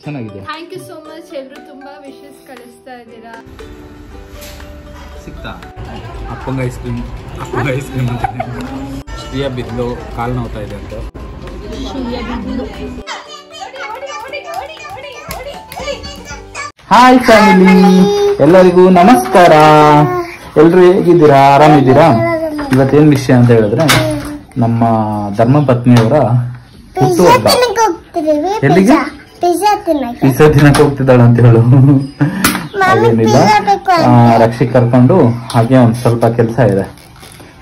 ಚೆನ್ನಾಗಿದೆ. Thank you so much. ಎಲ್ಲರೂ ತುಂಬಾ ವಿಶಸ್ ಕಳಿಸ್ತಾ ಇದ್ದೀರಾ. ಸಿಕ್ತಾ ಅಪ್ಪಂಗ ಐಸ್ ಕ್ರೀಮ್ ಅಂತ ಶ್ರೀಯಾ ಬಿದ್ಲು, ಕಾಲು ನೋವ್ತಾ ಇದೆ ಅಂತ. ಹಾಯ್ ಫ್ಯಾಮಿಲಿ, ಎಲ್ಲರಿಗೂ ನಮಸ್ಕಾರ. ಎಲ್ರು ಹೇಗಿದ್ದೀರಾ? ಆರಾಮಿದ್ದೀರಾ? ಇವತ್ತೇನ್ ವಿಷಯ ಅಂತ ಹೇಳಿದ್ರೆ ನಮ್ಮ ಧರ್ಮಪತ್ನಿಯವರ ಹುಟ್ಟುಹಬ್ಬ. ಎಲ್ಲಿಗೆ? ಪಿಜ್ಜಾ ತಿನ್ನಕ್ಕೆ ಹೋಗ್ತಿದ್ದಾಳ ಅಂತ ಹೇಳು. ಹಾಗೇನಿಲ್ಲ, ರಕ್ಷಿಕ್ ಕರ್ಕೊಂಡು ಹಾಗೆ ಒಂದ್ ಸ್ವಲ್ಪ ಕೆಲಸ ಇದೆ,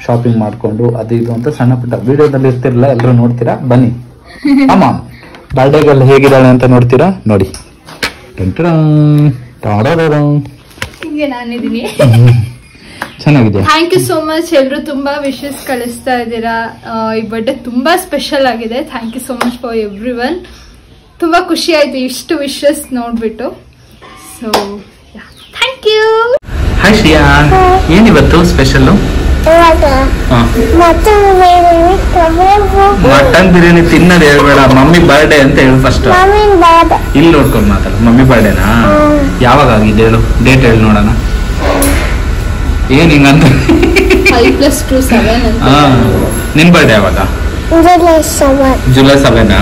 ಶಾಪಿಂಗ್ ಮಾಡ್ಕೊಂಡು ಅದು ಇದು ಅಂತ ಸಣ್ಣ ಪುಟ್ಟ ವಿಡಿಯೋದಲ್ಲಿ ಇರ್ತಿರಲ್ಲ, ಎಲ್ಲರೂ ನೋಡ್ತೀರಾ. ಬನ್ನಿ. ಅಮ್ಮ ಬರ್ಡೇಗೆಲ್ಲ ಹೇಗಿದ್ದಾಳೆ ಅಂತ ನೋಡ್ತೀರಾ, ನೋಡಿ. ನಾನಿದ್ದೀನಿ. ಚೆನ್ನಾಗಿದೆ. Thank you so much. ಎಲ್ಲರೂ ತುಂಬಾ ವಿಶಸ್ ಕಳಿಸ್ತಾ ಇದ್ದೀರಾ. ಈ ಬರ್ಡೇ ತುಂಬಾ ಸ್ಪೆಷಲ್ ಆಗಿದೆ. Thank you so much for everyone. ತುಂಬಾ ಖುಷಿ ಆಯ್ತು ಇಷ್ಟು ವಿಶಸ್ ನೋಡ್ಬಿಟ್ಟು. So thank you. Hi Shriya, ಏನಿವತ್ತು ಸ್ಪೆಷಲ್? ಮಟನ್ ಬಿರಿಯಾನಿ ತಿನ್ನೋದು ಹೇಳ್ಬೇಡ, ಮಮ್ಮಿ ಬರ್ಡೇ ಅಂತ ಹೇಳು ಫಸ್ಟ್. ಇಲ್ಲಿ ನೋಡ್ಕೊಂಡು ಮಾತಾಡ. ಮಮ್ಮಿ ಬರ್ಡೇನಾ? ಯಾವಾಗ ಆಗಿದೆ ಹೇಳು, ಡೇಟ್ ಹೇಳಿ ನೋಡೋಣ. ಏನ್ ಹಿಂಗಂತ? 5+2 7. ನಿನ್ ಬರ್ಡೇ ಯಾವಾಗ? ಜುಲೈ 7.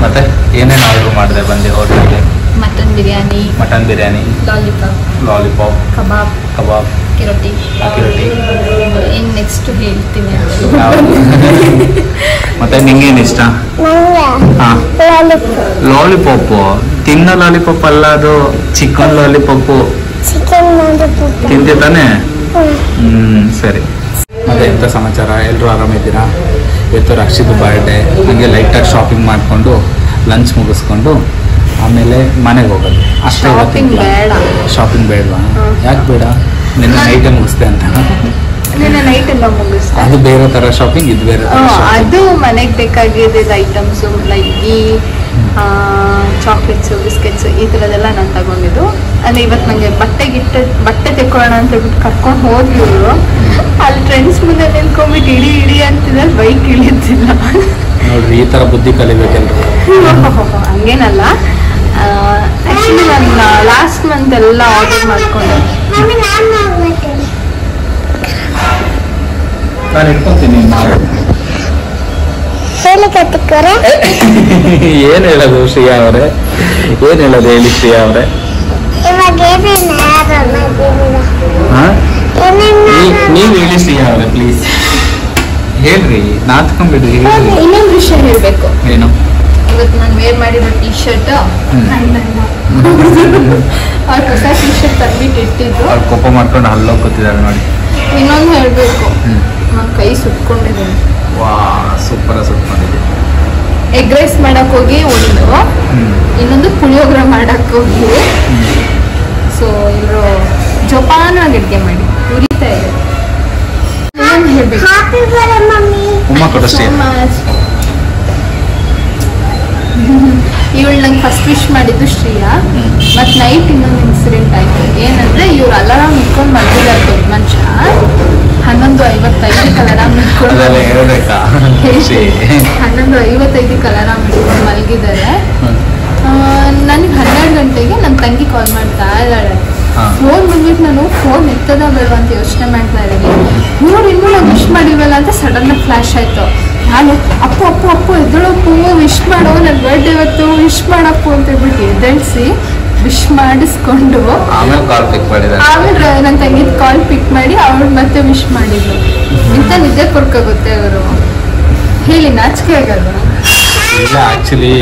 ಮತ್ತೆ ಏನೇನು ಆರ್ಡರ್ ಮಾಡಿದೆ ಬಂದೆ ಹೋಟೆಲ್ಗೆ? ಮಟನ್ ಬಿರಿಯಾನಿ, ಲಾಲಿಪಾಪ್, ಕಬಾಬ್, ಕಿರೋಟಿ. ಇನ್ ನೆಕ್ಸ್ಟ್ ಹೇಳ್ತೀನಿ. ಮತ್ತೆ ನಿಂಗೇನ್ ಇಷ್ಟ? ಲಾಲಿಪಾಪ್. ತಿನ್ನೋ ಲಾಲಿಪಾಪ್ ಅಲ್ಲ ಅದು, ಚಿಕನ್ ಲಾಲಿಪಾಪ್ ತಿಂದೆ ತಾನೆ? ಸರಿ. ಮತ್ತೆ ಎಂತ ಸಮಾಚಾರ? ಎಲ್ಲರೂ ಆರಾಮಿದ್ದೀರಾ? ಇವತ್ತು ರಕ್ಷಿತ್ ಬರ್ಡೇ. ಹಂಗೆ ಲೈಟಾಗಿ ಶಾಪಿಂಗ್ ಮಾಡಿಕೊಂಡು ಲಂಚ್ ಮುಗಿಸ್ಕೊಂಡು ಆಮೇಲೆ ಮನೆಗೆ ಹೋಗೋದು ಅಷ್ಟೇ. ಶಾಪಿಂಗ್ ಬೇಡವಾ? ಯಾಕೆ ಬೇಡ? ನಿನ್ನೆ ನೈಟೇ ಮುಗಿಸ್ದೆ ಅಂತ. ನೈಟ್ ಎಲ್ಲ ಮುಗಿಸ್ದೆ. ಅದು ಬೇರೆ ತರ ಶಾಪಿಂಗ್, ಇದು ಬೇರೆ ತರ. ಅದು ಮನೆಗೆ ಬೇಕಾಗಿದ್ದ ಐಟಮ್ಸ್ ಲೈಕ್ ಚಾಕ್ಲೇಟ್ಸ್, ಬಿಸ್ಕೆಟ್ಸ್, ಈ ಥರದ್ದೆಲ್ಲ ನಾನು ತಗೊಂಡಿದ್ದು. ಅಂದರೆ ಇವತ್ತು ನನಗೆ ಬಟ್ಟೆ ತೆಕ್ಕೊಳ್ಳೋಣ ಅಂತ ಹೇಳ್ಬಿಟ್ಟು ಕರ್ಕೊಂಡು ಹೋದ್ವಿ ಇವರು. ಅಲ್ಲಿ ಫ್ರೆಂಡ್ಸ್ ಮುಂದೆ ನಿಂತ್ಕೊಂಡ್ಬಿಟ್ಟು ಇಡಿ ಅಂತಿದ್ರೆ ಬೈಕ್ ಇಳಿಯುತ್ತಿಲ್ಲ. ನೋಡ್ರಿ, ಈ ಥರ ಬುದ್ಧಿ ಕಲಿಬೇಕಲ್ರಿ. ಹಂಗೇನಲ್ಲ, ಆ್ಯಕ್ಚುಲಿ ನಾನು ಲಾಸ್ಟ್ ಮಂತ್ ಎಲ್ಲ ಆರ್ಡರ್ ಮಾಡಿಕೊಂಡೆ. ನಾನು ಇಟ್ಕೊತೀನಿ. ಏನ್ ಹೇಳೋದು ಶ್ರೀಯಾ ಅವರೇ? ಏನ್ ಹೇಳೋದು ಹೇಳಿ ಶ್ರೀಯಾ ಅವರೇ? ನೀವ್ ಹೇಳಿ ಶ್ರೀಯಾ ಅವರೇ, ಪ್ಲೀಸ್ ಹೇಳ್ರಿ. ನಾತ್ಕೊಂಡ್ಬಿಡ್ರಿ. ಇನ್ನೊಂದು ವಿಷಯ ಹೇಳ್ಬೇಕು. ಏನು? ಇವತ್ತು ನಾನು ವೇರ್ ಮಾಡಿರೋ ಟೀ ಶರ್ಟ್ ಅವ್ರ ಹೊಸ ಟೀ ಶರ್ಟ್ ತಂದ್ಬಿಟ್ಟು ಇಟ್ಟಿದ್ದು. ಅವ್ರು ಕೋಪ ಮಾಡ್ಕೊಂಡು ಹಲ್ಲೋಗಿ ಕೂತಿದ್ದಾರೆ ನೋಡಿ. ಇನ್ನೊಂದು ಹೇಳ್ಬೇಕು, ನನ್ನ ಕೈ ಸುಟ್ಕೊಂಡಿದ್ದೀನಿ. ವಾ, ಸೂಪರ್ ಸುಟ್ಕೊಂಡಿದೆ. ಎಗ್ ರೈಸ್ ಮಾಡಕ್ ಹೋಗಿ ಒಂದು, ಇನ್ನೊಂದು ಪುಳಿಯೋಗರೆ ಮಾಡಕ್ ಹೋಗಿ. ಸೊ ಇವರು ಜೋಪಾನವಾಗಿ ಅಡುಗೆ ಮಾಡಿ ಉರಿತಾ ಇದೆ. ಹೇಳ್ಬೇಕು, ಉಮ್ಮ ಕೊಡಷ್ಟೇ. ಇವಳು ನಂಗೆ ಫಸ್ಟ್ ವಿಶ್ ಮಾಡಿದ್ದು ಶ್ರೀಯಾ. ಮತ್ತು ನೈಟ್ ಇನ್ನೊಂದು ಇನ್ಸಿಡೆಂಟ್ ಆಯ್ತು. ಏನಂದ್ರೆ ಇವ್ರು ಅಲಾರಾಮ್ ಇಟ್ಕೊಂಡು ಮಲಗಿದ್ದಾರೆ. ದೊಡ್ಡ ಮನುಷ್ಯ 11:55 ಅಲಾರಾಮ್ ಇಟ್ಕೊಂಡು 11:55 ಅಲಾರಾಮ್ ಇಟ್ಕೊಂಡು ಮಲಗಿದ್ದಾರೆ. ನನಗೆ 12 ಗಂಟೆಗೆ ನನ್ನ ತಂಗಿ ಕಾಲ್ ಮಾಡ್ತಾ ಇದ್ದಾಳೆ. ಫೋನ್ ಬಂದ್ಬಿಟ್ಟು ನಾನು ಫೋನ್ ಎತ್ತದ ಬೇಡವಾ ಅಂತ ಯೋಚನೆ ಮಾಡ್ತಾ ಇದ್ದೀನಿ. ನೋಡಿ ಇನ್ನೂ ನಾವು ವಿಶ್ ಮಾಡಿವಲ್ಲ ಅಂತ ಸಡನ್ ಆಗಿ ಫ್ಲಾಶ್ ಆಯ್ತು. ನಾನು ಅಪ್ಪು ಎದ್ದಳಪ್ಪು, ವಿಶ್ ಮಾಡೋ, ನನ್ನ ಬರ್ಡೇ ಇವತ್ತು, ವಿಶ್ ಮಾಡಪ್ಪು ಅಂತ ಹೇಳ್ಬಿಟ್ಟು ಎದ್ದೇಳಿಸಿ ವಿಶ್ ಮಾಡಿಸ್ಕೊಂಡು ಆಮೇಲೆ ನನ್ನ ತಂಗಿದ ಕಾಲ್ ಪಿಕ್ ಮಾಡಿ ಅವಳು ಮತ್ತೆ ವಿಶ್ ಮಾಡಿದ್ರು. ಇಂಥ ನಿದ್ದೆ ಕೊಡ್ಕೋಗುತ್ತೆ ಅವರು. ಹೇಳಿ, ನಾಚಿಕೆ ಆಗಲ್ವಾ? ಇಲ್ಲ, ಆಕ್ಚುಲಿ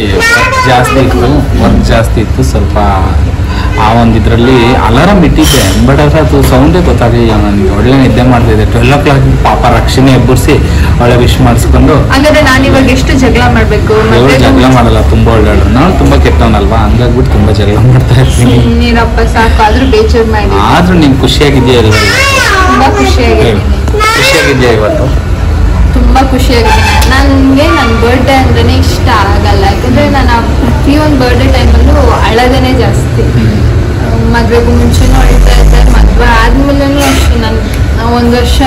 ವರ್ಕ್ ಜಾಸ್ತಿ ಇತ್ತು ಸ್ವಲ್ಪ. ಆ ಒಂದು ಇದರಲ್ಲಿ ಅಲಾರಾಮ್ ಇಟ್ಟಿದ್ದೆ, ಬಟ್ ಅದು ಸೌಂಡೇ ಗೊತ್ತಾಗಲಿಲ್ಲ ನನಗೆ. ಒಳ್ಳೆ ನಿದ್ದೆ ಮಾಡ್ತಿದ್ದೆ. 12 o'clock ಪಾಪ ರಕ್ಷಣೆ ಎಬ್ಬರಿಸಿ ಒಳ್ಳೆ ವಿಶ್ ಮಾಡಿಸ್ಕೊಂಡು. ಹಾಗಾದ್ರೆ ನಾನು ಇವಾಗ ಎಷ್ಟು ಜಗಳ ಮಾಡ್ಬೇಕು? ಜಗಳ ಮಾಡಲ್ಲ, ತುಂಬಾ ಒಳ್ಳೆಯಳು. ನಾನು ತುಂಬಾ ಕೆಟ್ಟವನಲ್ವಾ, ಹಂಗಾಗ್ಬಿಟ್ಟು ತುಂಬಾ ಜಗಳ ಮಾಡ್ತಾ ಇರ್ತೀನಿ. ನೀರಪ್ಪ ಸಾಕು, ಆದ್ರೂ ಬೇಜಾರು ಮಾಡಿ. ಆದ್ರೂ ನೀನ್ ಖುಷಿಯಾಗಿದೆಯಲ್ಲ? ತುಂಬಾ ಖುಷಿಯಾಗಿದೆಯಾ ಇವತ್ತು? ತುಂಬಾ ಖುಷಿಯಾಗಿದ್ದೀನಿ. ನನಗೆ ನನ್ನ ಬರ್ಡೇ ಅಂದ್ರೇ ಇಷ್ಟ ಆಗಲ್ಲ. ಯಾಕಂದ್ರೆ ನಾನು ಪ್ರತಿಯೊಂದು ಬರ್ಡೇ ಟೈಮಲ್ಲೂ ಅಳದೇನೆ ಜಾಸ್ತಿ. ಮದುವೆಗೂ ಮುಂಚೆನೂ ಅಳ್ತಾ ಇದ್ದೆ, ಮದುವೆ ಆದ್ಮೇಲೆ ಅಷ್ಟೇ. ನಾನು 1 ವರ್ಷ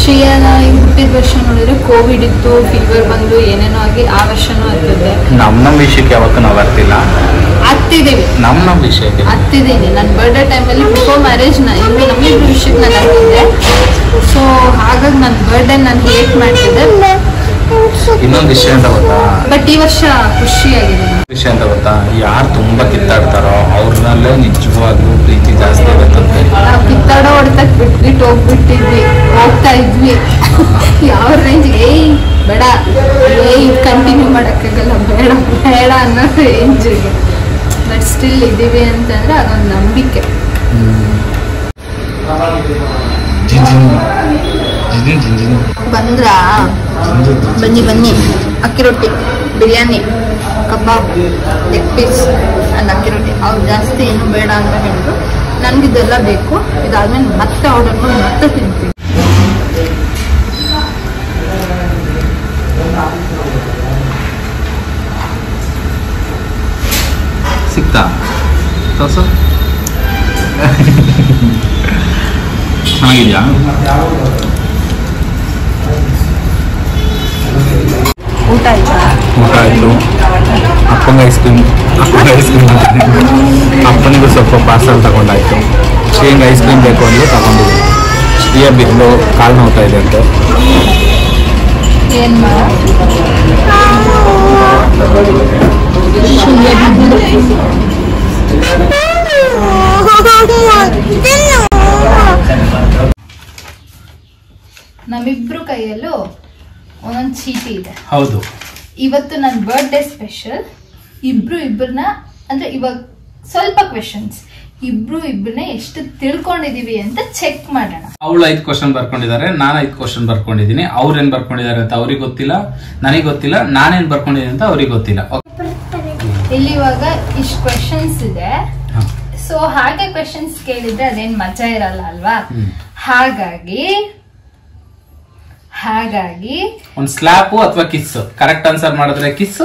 ಶ್ರೀಯನ ಹುಟ್ಟಿದ ವರ್ಷ ನೋಡಿದ್ರೆ ಕೋವಿಡ್ ಇತ್ತು, ಫೀವರ್ ಬಂದು ಏನೇನೋ ಆಗಿ ಆ ವರ್ಷನೂ ಆಗ್ತದೆ. ನಮ್ಮ ವಿಷಯಕ್ಕೆ ಯಾವತ್ತೂ ನಾವು ಬರ್ತಿಲ್ಲ, ಆಗ್ತಿದ್ದೀವಿ. ನಮ್ಮ ವಿಷಯಕ್ಕೆ ಆಗ್ತಿದ್ದೀನಿ. ನನ್ನ ಬರ್ಡೇ ಟೈಮಲ್ಲಿ ಬಿಫೋರ್ ಮ್ಯಾರೇಜ್ ಇನ್ನು ನಮ್ಮಿಬ್ರು ವಿಷಯಕ್ಕೆ ನಾನು ಆಗ್ತಿದ್ದೆ. ಸೊ ಹಾಗಾಗಿ ನನ್ನ ಬರ್ಡೇ ನಾನು ಹೇಟ್ ಮಾಡ್ತಿದ್ದೆ. ಇನ್ನೊಂದು ವಿಷಯ ಅಂತ ಗೊತ್ತಾ, ಬಟ್ ಈ ವರ್ಷ ಖುಷಿಯಾಗಿದೆ. ವಿಷಯ ಅಂತ ಗೊತ್ತಾ, ಯಾರು ತುಂಬಾ ಕಿತ್ತಾಡ್ತಾರೋ ಅವ್ರನ್ನಲ್ಲೇ ನಿಜವಾಗ್ಲೂ ಪ್ರೀತಿ ಜಾಸ್ತಿ ಆಗುತ್ತಂತೆ. ನಾವು ಕಿತ್ತಾಡೋ ಹೊಡ್ತಕ್ ಬಿಟ್ಬಿಟ್ಟು ಹೋಗ್ತಾ ಇದ್ವಿ. ಯಾವ ರೇಂಜ್ಗೆ ಏಯ್ ಬೇಡ, ಏಯ್ ಕಂಟಿನ್ಯೂ ಮಾಡೋಕ್ಕಾಗಲ್ಲ, ಬೇಡ ಬೇಡ ಅನ್ನೋ ರೇಂಜಿಗೆ. ಬಟ್ ಸ್ಟಿಲ್ ಇದ್ದೀವಿ ಅಂತಂದ್ರೆ ಅದೊಂದು ನಂಬಿಕೆ. ಬಂದ್ರಾ? ಬನ್ನಿ ಬನ್ನಿ. ಅಕ್ಕಿ ರೊಟ್ಟಿ, ಬಿರಿಯಾನಿ, ಕಬಾಬ್, ಲೆಗ್ ಪೀಸ್ ಅಂಡ್ ಅಕ್ಕಿ ರೊಟ್ಟಿ. ಅವ್ರು ಜಾಸ್ತಿ ಏನು ಬೇಡ ಅಂತ ಹೇಳಿದ್ರು. ನನಗಿದೆಲ್ಲ ಬೇಕು. ಇದಾದ್ಮೇಲೆ ಮತ್ತೆ ಆರ್ಡರ್ ಮಾಡಿ ಮತ್ತೆ ತಿಂತೀವಿ. ಸಿಕ್ತಾ ಚೆನ್ನಾಗಿದ್ಯಾ? ಊಟ ಆಯ್ತಾ? ಊಟ ಆಯಿತು. ಅಪ್ಪನಿಗೆ ಐಸ್ ಕ್ರೀಮ್ ಅಪ್ಪನಿಗೂ ಸ್ವಲ್ಪ ಪಾರ್ಸಲ್ ತಗೊಂಡಾಯ್ತು. ಶ್ರೀಯಂಗೆ ಐಸ್ ಕ್ರೀಮ್ ಬೇಕು ಅಂದ್ರೆ ತಗೊಂಡಿದ್ವಿ. ಶ್ರೀಯ ಬಿದ್ದು ಕಾಲು ನೋಡ್ತಾ ಇದೆ ಅಂತ. ಏನು ನಮ್ಮಿಬ್ರು ಕೈಯಲ್ಲೂ ಒಂದೊಂದು ಚೀಟಿ ಇದೆ. ಹೌದು, ಇವತ್ತು ನನ್ನ ಬರ್ಡೇ ಸ್ಪೆಷಲ್. ಇಬ್ರನ್ನ ಅಂದ್ರೆ ಇವಾಗ ಸ್ವಲ್ಪ ಕ್ವೆಶನ್ಸ್, ಇಬ್ರನ್ನ ಎಷ್ಟು ತಿಳ್ಕೊಂಡಿದೀವಿ ಅಂತ ಚೆಕ್ ಮಾಡೋಣ. ಅವಳು 5 ಕ್ವಶನ್ ಬರ್ಕೊಂಡಿದ್ದಾರೆ, ನಾನು 5 ಕ್ವಶನ್ ಬರ್ಕೊಂಡಿದ್ದೀನಿ. ಅವ್ರೇನ್ ಬರ್ಕೊಂಡಿದ್ದಾರೆ ಅಂತ ಅವ್ರಿಗೆ ಗೊತ್ತಿಲ್ಲ, ನನಗೆ ಗೊತ್ತಿಲ್ಲ. ನಾನೇನ್ ಬರ್ಕೊಂಡಿದ್ದೀನಿ ಅಂತ ಅವ್ರಿಗೆ ಗೊತ್ತಿಲ್ಲ. ಇಲ್ಲಿ ಇವಾಗ ಇಷ್ಟು ಕ್ವೆಶನ್ಸ್ ಇದೆ. ಸೊ ಹಾಗೆ ಕ್ವೆಶನ್ಸ್ ಕೇಳಿದ್ರೆ ಅದೇನ್ ಮಜಾ ಇರಲ್ಲ ಅಲ್ವಾ? ಹಾಗಾಗಿ ಒಂದು ಸ್ಲ್ಯಾಪ್ ಅಥವಾ ಕಿಸ್. ಕರೆಕ್ಟ್ ಆನ್ಸರ್ ಮಾಡಿದ್ರೆ ಕಿಸ್,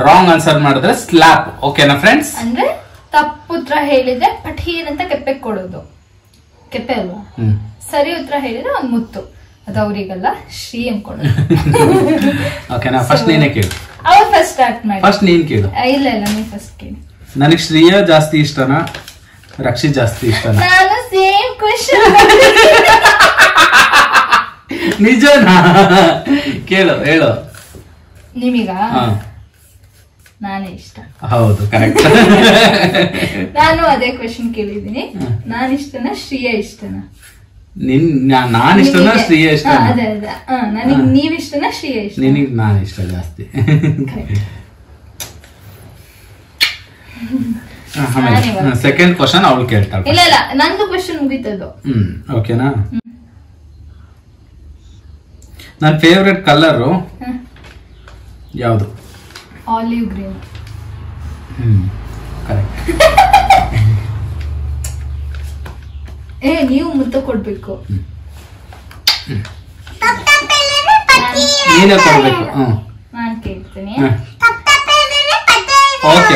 ರಾಂಗ್ ಆನ್ಸರ್ ಮಾಡಿದ್ರೆ ಸ್ಲ್ಯಾಪ್. ಓಕೆನಾ ಫ್ರೆಂಡ್ಸ್? ಅಂದ್ರೆ ತಪ್ಪು ಉತ್ತರ ಹೇಳಿದ್ರೆ ಪಠೀರ್ ಅಂತ ಕೆಪ್ಪೆ ಕೊಡೋದು. ಕೆಪ್ಪೆ ಅಲ್ವಾ? ಸರಿ ಉತ್ತರ ಹೇಳಿದ್ರೆ ಒಂದ್ ಮುತ್ತು. ಅದು ಅವ್ರಿಗಲ್ಲ, ಶ್ರೀ ಅನ್ಕೊಡೋದು. ಓಕೆನಾ? ಫಸ್ಟ್ ನೀನೇ ಕೇಳು. ಅವ್ರು ಫಸ್ಟ್ ಸ್ಟಾರ್ಟ್ ಮಾಡಿ. ಫಸ್ಟ್ ನೀನ್ ಕೇಳು. ಇಲ್ಲ ನೀವು ಫಸ್ಟ್ ಕೇಳಿ. ನನಗೆ ಶ್ರೀಯ ಜಾಸ್ತಿ ಇಷ್ಟನಾ, ರಕ್ಷಿತ್ ಜಾಸ್ತಿ ಇಷ್ಟನಾ? ನಾನು ಸೇಮ್ ಕ್ವೆಶ್ಚನ್. ನಿಜನಾ? ಕೇಳು, ಹೇಳು. ನಿಮೀಗ ನಾನೇ ಇಷ್ಟ. ಹೌದು, ಕರೆಕ್ಟ್. ನಾನು ಅದೇ ಕ್ವೆಶ್ಚನ್ ಕೇಳಿದೀನಿ. ನಾನ್ ಇಷ್ಟನಾ ಶ್ರೀಯ ಇಷ್ಟನಾ? ನಾನ್ ಇಷ್ಟನಾ ಶ್ರೀಯ ಇಷ್ಟ? ಅದೇ ನನಗೆ ನೀವ್ ಇಷ್ಟನಾ ಶ್ರೀಯ ಇಷ್ಟ? ನಿನಗೆ ನಾನು ಇಷ್ಟ ಜಾಸ್ತಿ. ಸೆಕೆಂಡ್ ಕ್ವಶನ್ ಅವಳು ಕೇಳ್ತಾಳೆ. ಇಲ್ಲ ನಂದು ಕ್ವೆಶ್ಚನ್ ಮುಗೀತದು. ಓಕೆನಾ? ನನ್ನ ಫೇವ್ರೆಟ್ ಕಲರ್ ಯಾವುದು? Olive green. ಕರೆಕ್ಟ್. ನೀವು ಮುತ್ತ ಕೊಡ್ಬೇಕು. ನೀನೇ ಕೊಡ್ಬೇಕು. ನಾನ್ ಕೇಳ್ತೀನಿ.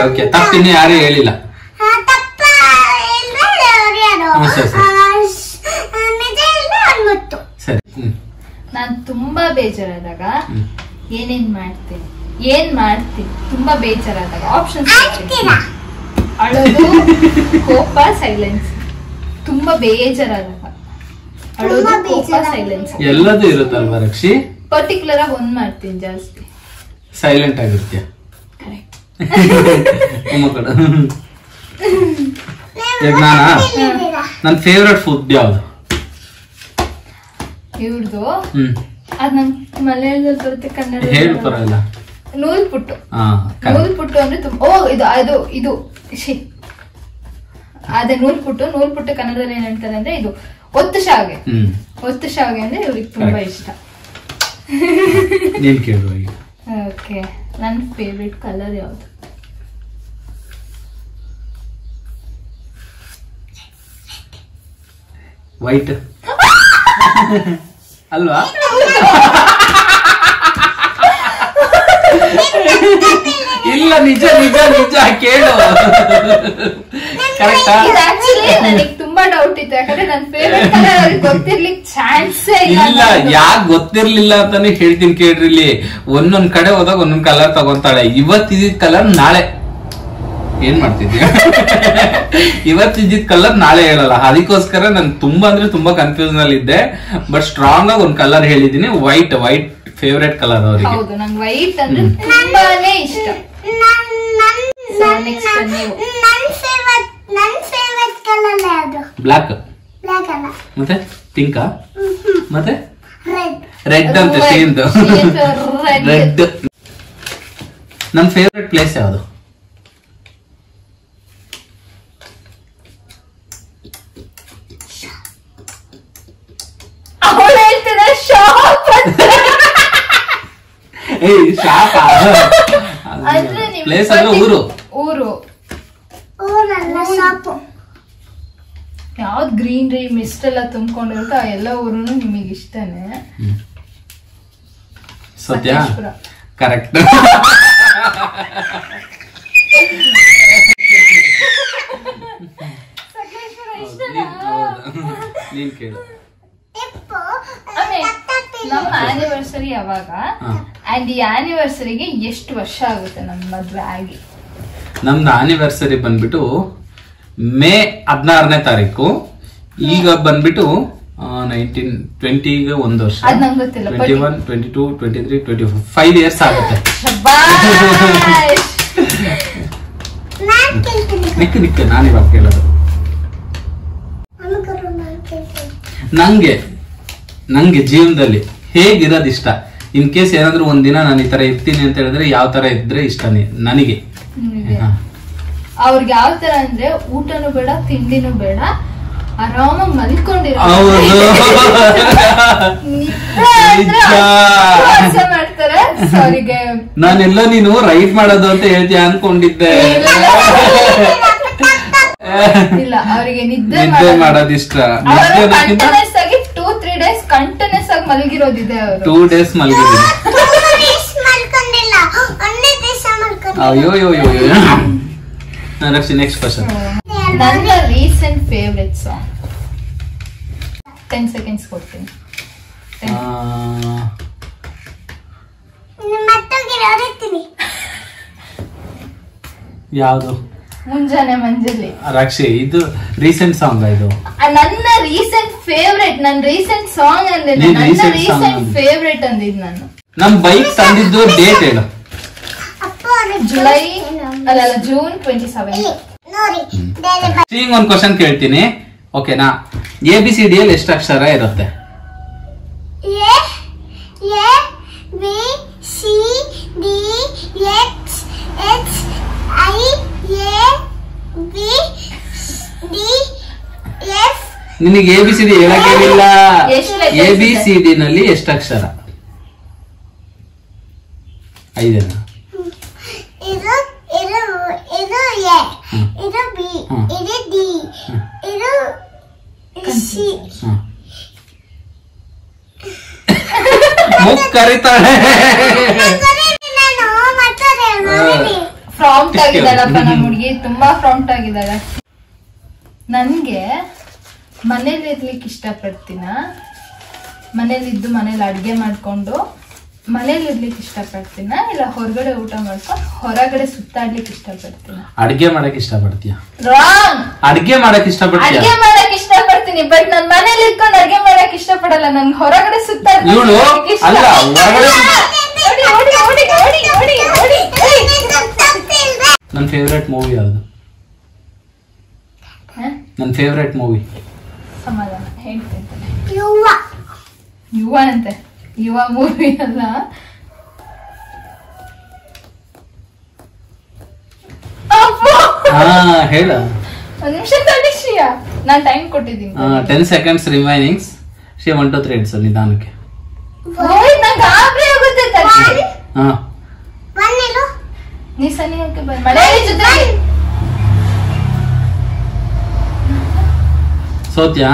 ಓಕೆ ತಪ್ಪಿನ್ನು ಯಾರು ಹೇಳಿಲ್ಲ. ಸರಿ. ನಾನ್ ತುಂಬಾ ಬೇಜಾರಾದಾಗ ಏನ್ ಮಾಡ್ತೀನಿ? ತುಂಬಾ ಬೇಜಾರಾದಾಗ ಆಪ್ಷನ್ಸ್: ಅಳೋದು, ಕೋಪ, ಸೈಲೆನ್ಸ್. ತುಂಬಾ ಬೇಜಾರಾದಾಗ ಅಳೋದು, ಕೋಪ, ಸೈಲೆನ್ಸ್ ಎಲ್ಲದೂ ಇರುತ್ತಲ್ವಾ ರಕ್ಷಿ? ಪರ್ಟಿಕ್ಯುಲರ್ ಆಗಿ ಒಂದ್ ಮಾಡ್ತೀನಿ ಜಾಸ್ತಿ. ಸೈಲೆಂಟ್ ಆಗಿರ್ತೀಯ. ಕರೆಕ್ಟ್. ಈಗ ನನ್ನ ಫೇವ್ರೆಟ್ ಫುಡ್ ಯಾವ್ದು? ಇವ್ರದು ಅದ್ ನಮ್ ಮಲಯಾಳದಲ್ಲಿ ಬರುತ್ತೆ, ಕನ್ನಡ ಹೇಳು ಪರವಾಗಿಲ್ಲ. ನೂಲ್ಪುಟ್ಟು. ನೂಲ್ಪುಟ್ಟು ಅಂದ್ರೆ ಇದು ಅದೇ ನೂಲ್ಪುಟ್ಟು ಕನ್ನಡದಲ್ಲಿ ಏನ್ ಹೇಳ್ತಾರೆ ಅಂದ್ರೆ ಇದು ಒತ್ತು ಶಾವಿಗೆ. ಒತ್ತು ಶಾವಿಗೆ ಅಂದ್ರೆ ಇವ್ರಿಗೆ ತುಂಬಾ ಇಷ್ಟ. ಓಕೆ, ನನ್ನ ಫೇವ್ರೆಟ್ ಕಲರ್ ಯಾವ್ದು? ವೈಟ್ ಅಲ್ವಾ? ಇಲ್ಲ, ನಿಜ ಕೇಳು. ಕರೆಕ್ಟಾ? ನನಗೆ ತುಂಬಾ ಡೌಟ್ ಇತ್ತು, ಯಾಕಂದ್ರೆ ನನ್ನ ಫೇವರೇಟ್ ಕಲರ್ ಗೊತ್ತಿರ್ಲಿಕ್ಕೆ ಚಾನ್ಸೇ ಇಲ್ಲ. ಯಾಕೆ ಗೊತ್ತಿರ್ಲಿಲ್ಲ ಅಂತಾನೆ ಹೇಳ್ತೀನಿ ಕೇಳ್ರಿ. ಇಲ್ಲಿ ಒಂದೊಂದ್ ಕಡೆ ಹೋದಾಗ ಒಂದೊಂದ್ ಕಲರ್ ತಗೊಂತಾಳೆ. ಇವತ್ತಿದ್ದ ಕಲರ್ ನಾಳೆ ಏನ್ ಮಾಡ್ತಿದ್ಯಾ? ಇವತ್ತಿದ್ದ ಕಲರ್ ನಾಳೆ ಹೇಳಲ್ಲ. ಅದಕ್ಕೋಸ್ಕರ ನಾನು ತುಂಬಾ ಅಂದ್ರೆ ತುಂಬಾ ಕನ್ಫ್ಯೂಷನ್ ಅಲ್ಲಿ ಇದ್ದೆ. ಬಟ್ ಸ್ಟ್ರಾಂಗ್ ಆಗಿ ಒಂದ್ ಕಲರ್ ಹೇಳಿದೀನಿ. ವೈಟ್ ಫೇವರೇಟ್ ಕಲರ್ ಅವರಿಗೆ. ಹೌದು, ನಂಗೆ ವೈಟ್ ಅಂದ್ರೆ ತುಂಬಾನೇ ಇಷ್ಟ. ಬ್ಲಾಕ್ ಮತ್ತೆ ಪಿಂಕ್ ಮತ್ತೆ ರೆಡ್ ಅಂತ ಶೇಂದು ರೆಡ್. ನನ್ ಫೇವ್ರೆಟ್ ಪ್ಲೇಸ್ ಯಾವುದು? ಅವಳು ಹೇಳ್ತಿದ್ರೆ ಶಾಪ್ ಶಾಪ್ ಅಂದ್ರೆ ಪ್ಲೇಸ್ ಅಂದ್ರೆ ಊರು. ಯಾವ್ದು ಗ್ರೀನರಿ ಮಿಸ್ಟ್ ಎಲ್ಲ ತುಂಬಿಕೊಂಡಿರುತ್ತೆ ಆ ಎಲ್ಲ ಊರುನು ನಿಮಗೆ ಇಷ್ಟನೇ. ಸತ್ಯ, ಕರೆಕ್ಟ್. ನೀನ್ ಕೇಳು. ನಮ್ಮ ಆನಿವರ್ಸರಿ ಯಾವಾಗ ಅಂಡ್ ಈ ಆನಿವರ್ಸರಿಗೆ ಎಷ್ಟು ವರ್ಷ ಆಗುತ್ತೆ ನಮ್ಮ ಮದ್ವೆ ಆಗಿ? ನಮ್ದು ಆನಿವರ್ಸರಿ ಬಂದ್ಬಿಟ್ಟು ಮೇ 16ನೇ ತಾರೀಕು. ಈಗ ಬಂದ್ಬಿಟ್ಟು 1920 ಒಂದು ವರ್ಷ. ಅದ್ ನಂಗೆ ಗೊತ್ತಿಲ್ಲ. 21, 22, 23, 24 5 ಇಯರ್ಸ್ ಆಗುತ್ತೆ. ನಿಕ್ಕ ನಾನು ಇವಾಗ ಕೇಳೋದು. ನಂಗೆ ಜೀವನದಲ್ಲಿ ಹೇಗಿರೋದು ಇಷ್ಟ. ಇನ್ ಕೇಸ್ ಏನಾದ್ರು ಒಂದಿನ ನಾನು ಈ ತರ ಇರ್ತೀನಿ ಅಂತ ಹೇಳಿದ್ರೆ ಯಾವ ತರ ಇದ್ರೆ ಇಷ್ಟ ನನಗೆ? ಅವ್ರಿಗೆ ಯಾವ ತರ ಅಂದ್ರೆ ಊಟನು ಬೇಡ, ತಿಂಡಿನೂ ಬೇಡ, ಆರಾಮಾಗಿ ಮಲ್ಕೊಂಡಿರೋ ಮಾಡ್ತಾರೆ. ಅವರಿಗೆ ನಾನೆಲ್ಲ ನೀನು ರೈಟ್ ಮಾಡೋದು ಅಂತ ಹೇಳ್ತೀಯ ಅನ್ಕೊಂಡಿದ್ದೆ. ಇಲ್ಲ, ಅವರಿಗೆ ನಿದ್ದೆ ಮಾಡೋದಿಷ್ಟ. ಕಂಟಿನ್ಯೂಸ್ ಆಗಿ 2-3 ಡೇಸ್ ಕಂಟಿನ್ಯೂಸ್ ಆಗಿ ಮಲಗಿರೋದಿದೆ. ಅವರು 2 ಡೇಸ್ ಮಲಗಿದ್ದೀನಿ. ಅಯ್ಯೋ ನೆಕ್ಸ್ಟ್ ಕ್ವಶನ್. ನನ್ನ ರೀಸೆಂಟ್ ಫೇವ್ರೆಟ್ ಸಾಂಗ್ 10 seconds ಕೊಡ್ತೀನಿ. ಯಾವುದು? ಮುಂಜಾನೆ ಮಂಜಲಿ. ರಾಕ್ಷಿ, ಇದು ರೀಸೆಂಟ್ ಸಾಂಗ್. ಇದು ನನ್ನ ರೀಸೆಂಟ್ ಫೇವ್ರೆಟ್. ನನ್ನ ರೀಸೆಂಟ್ ಸಾಂಗ್ ಅಂದ್ರೆ ನನ್ನ ರೀಸೆಂಟ್ ಫೇವ್ರೆಟ್ ಅಂದಿದ್ ನಾನು. ನಮ್ ಬೈಕ್ ತಂದಿದ್ದು ಡೇಟ್ ಹೇಳು. ಜುಲೈ ಅಲ್ಲ ಜೂನ್ 27. ಈಗ ಒಂದು ಕ್ವಶನ್ ಕೇಳ್ತೀನಿ, ಓಕೆನಾ? ABCD ಅಲ್ಲಿ ಎಷ್ಟು ಅಕ್ಷರ ಇರುತ್ತೆ? ನಿನಗೆ ABCD ಹೇಳಕ್ಕಿಲ್ಲ. ABCD ನಲ್ಲಿ ಎಷ್ಟು ಅಕ್ಷರ? 5. ಮುಖ ಕರೀತಾಳೆ. ಫ್ರಾಂಟ್ ಆಗಿದ್ದಾಳಪ್ಪ ನಮ್ಮ ಹುಡುಗಿ, ತುಂಬಾ ಫ್ರಾಂಟ್ ಆಗಿದ್ದಾಳೆ. ನನ್ಗೆ ಮನೇಲಿ ಇರ್ಲಿಕ್ಕೆ ಇಷ್ಟಪಡ್ತೀನ, ಮನೇಲಿದ್ದು ಮನೇಲಿ ಅಡ್ಗೆ ಮಾಡ್ಕೊಂಡು ಮನೇಲಿ ಇರ್ಲಿಕ್ಕೆ ಇಷ್ಟಪಡ್ತೀನ, ಇಲ್ಲ ಹೊರಗಡೆ ಊಟ ಮಾಡ್ಕೊಂಡು ಹೊರಗಡೆ ಸುತ್ತಾಡ್ಲಿಕ್ಕೆ ಇಷ್ಟಪಡ್ತೀನ? ಅಡ್ಗೆ ಮಾಡಕ್ ಇಷ್ಟಪಡ್ತೀಯ? ರಾಂಗ್. ಅಡ್ಗೆ ಮಾಡಕ್ ಇಷ್ಟಪಡ್ತೀಯ? ಅಡ್ಗೆ ಮಾಡಕ್ ಇಷ್ಟಪಡ್ತೀನಿ, ಬಟ್ ನಾನ್ ಮನೇಲಿ ಇಟ್ಕೊಂಡು ಅಡ್ಗೆ ಮಾಡಕ್ ಇಷ್ಟಪಡಲ್ಲ. ನನ್ಗೆ ಹೊರಗಡೆ ಸುತ್ತಾಡ್ಲಿಕ್ಕೆ ಇಷ್ಟ. ನನ್ನ ಫೇವ್ರೆಟ್ ಮೂವಿ ಯಾವುದು? ನನ್ನ ಫೇವ್ರೆಟ್ ಮೂವಿ ಸಮಾಧಾನ ಹೇಳ್ತೇನೆ. ಯುವ ಅಂತೆ. ಯುವ ಮೂವಿ ಅಲ್ಲ. ಹೇಳ. ಒಂದ್ ನಿಮಿಷ ತಡಿ ಶ್ರೀಯಾ, ನಾನ್ ಟೈಮ್ ಕೊಟ್ಟಿದ್ದೀನಿ. 10 seconds ರಿಮೈನಿಂಗ್ಸ್. ಶ್ರೀ 1 2 3 ಇಡ್ಸು ನಿಧಾನಕ್ಕೆ. ನಂಗೆ ಗಾಬರಿ ಆಗುತ್ತೆ. ನೀ ಸನಿಹಕ್ಕೆ ಬಂದ್ ಮಳೆ ಜೊತೆ ಸೋತ್ಯಾ?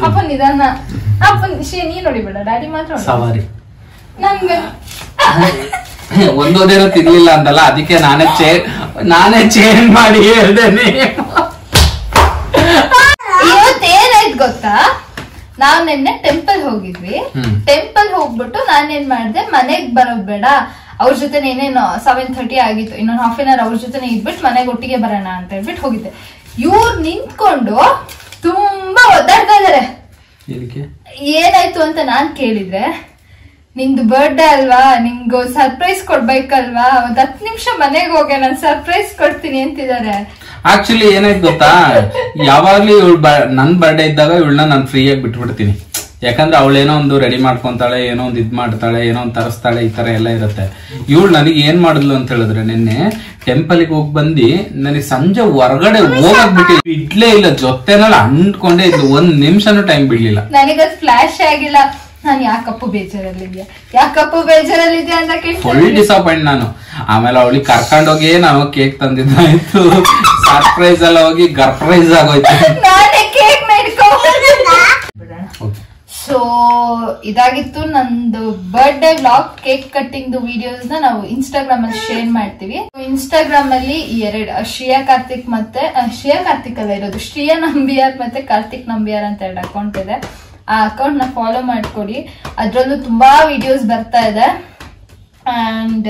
ಅಪ್ಪ ನಿಧಾನ. ಅಪ್ಪ ಶ್ರೀ ನೀ ನೋಡಿಬೇಡ, ಡ್ಯಾಡಿ ಮಾತ್ರ ಸವಾರಿ. ನನ್ಗೆ ಒಂದೋದೇನೋ ತಿರ್ಲಿಲ್ಲ ಅಂತಲ್ಲ, ಅದಕ್ಕೆ ನಾನೇ ಚೇಂಜ್ ಮಾಡಿ ಹೇಳ್ದೇನೆ. ನಾವ್ ನಿನ್ನೆ ಟೆಂಪಲ್ ಹೋಗಿದ್ವಿ. ಟೆಂಪಲ್ ಹೋಗ್ಬಿಟ್ಟು ನಾನೇನ್ ಮಾಡ್ದೆ, ಮನೆಗ್ ಬರೋದ್ ಬೇಡ, ಅವ್ರ ಜೊತೆ ಏನೇನು 7:30 ಆಗಿತ್ತು, ಇನ್ನೊಂದು ಹಾಫ್ ಅನ್ ಅವರ್ ಅವ್ರ ಜೊತೆ ಇದ್ಬಿಟ್ಟು ಮನೆಗೆ ಒಟ್ಟಿಗೆ ಬರೋಣ ಅಂತ ಹೇಳ್ಬಿಟ್ಟು ಹೋಗಿದ್ದೆ. ಇವ್ರು ನಿಂತ್ಕೊಂಡು ತುಂಬಾ ಒದ್ದಾಡ್ತಾ ಇದಾರೆ. ಏನಾಯ್ತು ಅಂತ ನಾನ್ ಕೇಳಿದ್ರೆ, ನಿಂದು ಬರ್ಡೇ ಅಲ್ವಾ, ನಿಂಗು ಸರ್ಪ್ರೈಸ್ ಕೊಡ್ಬೇಕಲ್ವಾ, ಒಂದ್ 10 ನಿಮಿಷ ಮನೆಗೆ ಹೋಗಿ ನಾನು ಸರ್ಪ್ರೈಸ್ ಕೊಡ್ತೀನಿ ಅಂತಿದ್ದಾರೆ. ಆಕ್ಚುಲಿ ಏನಾಯ್ತು ಗೊತ್ತಾ, ಯಾವಾಗ್ಲೂ ಇವಳು ನನ್ ಬರ್ಡೇ ಇದ್ದಾಗ ಇವಳನ್ನ ನಾನು ಫ್ರೀ ಆಗಿ ಬಿಟ್ಬಿಡ್ತೀನಿ. ಯಾಕಂದ್ರೆ ಅವಳೇನೋ ಒಂದು ರೆಡಿ ಮಾಡ್ಕೊಂತಾಳೆ, ಏನೋ ಒಂದು ಇದ್ ಮಾಡ್ತಾಳೆ, ಏನೋ ಒಂದು ತರಿಸ್ತಾಳೆ, ಈ ತರ ಎಲ್ಲ ಇರುತ್ತೆ. ಇವಳು ನನಗೆ ಏನ್ ಮಾಡಿದ್ಲು ಅಂತ ಹೇಳಿದ್ರೆ, ನಿನ್ನೆ ಟೆಂಪಲ್ಗೆ ಹೋಗಿ ಬಂದು ನನಗೆ ಸಂಜೆ ಹೊರಗಡೆ ಹೋಗಕ್ ಬಿಟ್ಟು ಇಡ್ಲೇ ಇಲ್ಲ, ಜೊತೆನಲ್ಲಿ ಅಂಟ್ಕೊಂಡೇ ಇದ್ಲು, 1 ನಿಮಿಷನೂ ಟೈಮ್ ಬಿಡ್ಲಿಲ್ಲ. ನನಗದ್ ಫ್ಲಾಶ್ ಆಗಿಲ್ಲ. ನಾನು ಯಾಕಪ್ಪು ಬೇಜಾರಲ್ಲಿದ್ಯಾ ಅಂತ ಕೇಳಿ ಫುಲ್ ಡಿಸಪಾಯಿಂಟ್ ನಾನು. ಆಮೇಲೆ ಅವಳಿಗೆ ಕರ್ಕೊಂಡೋಗಿ ನಾವು ಕೇಕ್ ತಂದಿದ್ದಾಯ್ತು, ಸರ್ಪ್ರೈಸ್ ಎಲ್ಲ ಹೋಗಿ ಗರ್ಪ್ರೈಸ್ ಆಗೋಯ್ತು. ನಾನೇ ಕೇಕ್ ಸೊ ಇದಾಗಿತ್ತು ನಂದು birthday vlog. Cake cutting videos ನ ನಾವು ಇನ್ಸ್ಟಾಗ್ರಾಮ್ ಅಲ್ಲಿ ಶೇರ್ ಮಾಡ್ತೀವಿ. ಇನ್ಸ್ಟಾಗ್ರಾಮ್ ಅಲ್ಲಿ 2 ಶ್ರೇಯಾ ಕಾರ್ತಿಕ್ ಮತ್ತೆ ಶ್ರೇಯಾ ಕಾರ್ತಿಕ್ ಅಲ್ಲ ಇರೋದು, ಶ್ರೇಯಾ ನಂಬಿಯಾರ್ ಮತ್ತೆ ಕಾರ್ತಿಕ್ ನಂಬಿಯಾರ್ ಅಂತ 2 ಅಕೌಂಟ್ ಇದೆ. ಆ ಅಕೌಂಟ್ ನ ಫಾಲೋ ಮಾಡ್ಕೊಡಿ, ಅದ್ರಲ್ಲೂ ತುಂಬಾ ವಿಡಿಯೋಸ್ ಬರ್ತಾ ಇದೆ. ಅಂಡ್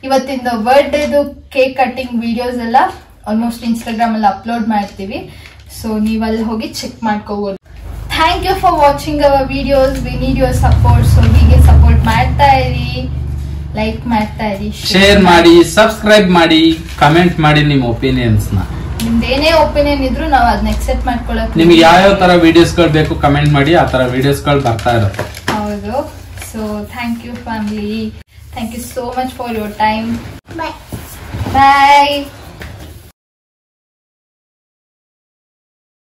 ಇವತ್ತಿಂದು ಬರ್ಡೇದು ಕೇಕ್ ಕಟ್ಟಿಂಗ್ ವಿಡಿಯೋಸ್ ಎಲ್ಲ ಆಲ್ಮೋಸ್ಟ್ ಇನ್ಸ್ಟಾಗ್ರಾಮ್ ಅಲ್ಲಿ ಅಪ್ಲೋಡ್ ಮಾಡ್ತೀವಿ. ಸೊ ನೀವಲ್ಲಿ ಹೋಗಿ ಚೆಕ್ ಮಾಡ್ಕೋಬಹುದು. Thank you for watching our videos. We need your support. So ಹೀಗೆ ಸಪೋರ್ಟ್ ಮಾಡ್ತಾ ಇರಿ, ಲೈಕ್ ಮಾಡ್ತಾ ಇರಿ, ಶೇರ್ ಮಾಡಿ, ಸಬ್ಸ್ಕ್ರೈಬ್ ಮಾಡಿ, ಕಮೆಂಟ್ ಮಾಡಿ ನಿಮ್ಮ ಒಪಿನಿಯನ್ಸ್ ನ. ನಿಮ್ದೇನೇ ಒಪಿನಿಯನ್ ಇದ್ರು ನಾವು ಅದನ್ನ ಎಕ್ಸೆಪ್ಟ್ ಮಾಡ್ಕೊಳ್ಳೋಕೆ. ನಿಮ್ಗೆ ಯಾವ ತರ ವಿಡಿಯೋಸ್ ಗಳು ಬೇಕು ಕಮೆಂಟ್ ಮಾಡಿ, ಆ ತರ ವಿಡಿಯೋಸ್ ಗಳು ಬರ್ತಾ ಇರುತ್ತೆ. ಹೌದು. So thank you family. Thank you so much for your time. Bye.